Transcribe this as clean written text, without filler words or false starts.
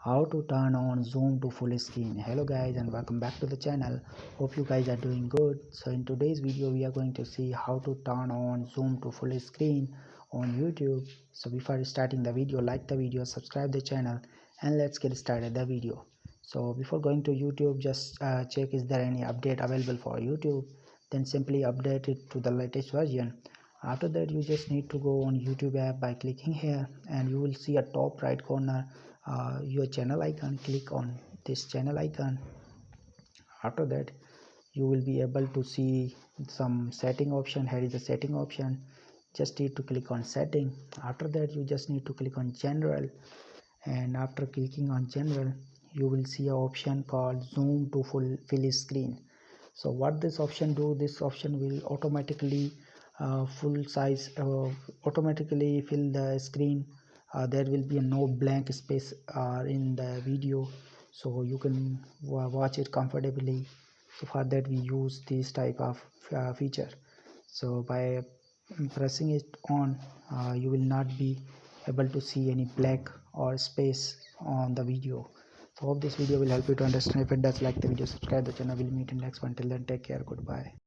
how to turn on zoom to full screen. Hello guys and welcome back to the channel. Hope you guys are doing good. So in today's video we are going to see how to turn on zoom to full screen on YouTube. So before starting the video, like the video, subscribe the channel, and let's get started the video. So before going to YouTube, just check is there any update available for YouTube, then simply update it to the latest version. After that, you just need to go on YouTube app by clicking here, and you will see a top right corner your channel icon. Click on this channel icon. After that, you will be able to see some setting option. Here is the setting option. Just need to click on setting. After that, you just need to click on general, and after clicking on general, you will see an option called zoom to full screen. So what this option do, this option will automatically full size automatically fill the screen. There will be no blank space in the video, so you can watch it comfortably. So for that we use this type of feature. So by pressing it on, you will not be able to see any black or space on the video. So hope this video will help you to understand. If it does, like the video, subscribe the channel. We'll meet in next one. Till then, take care. Goodbye.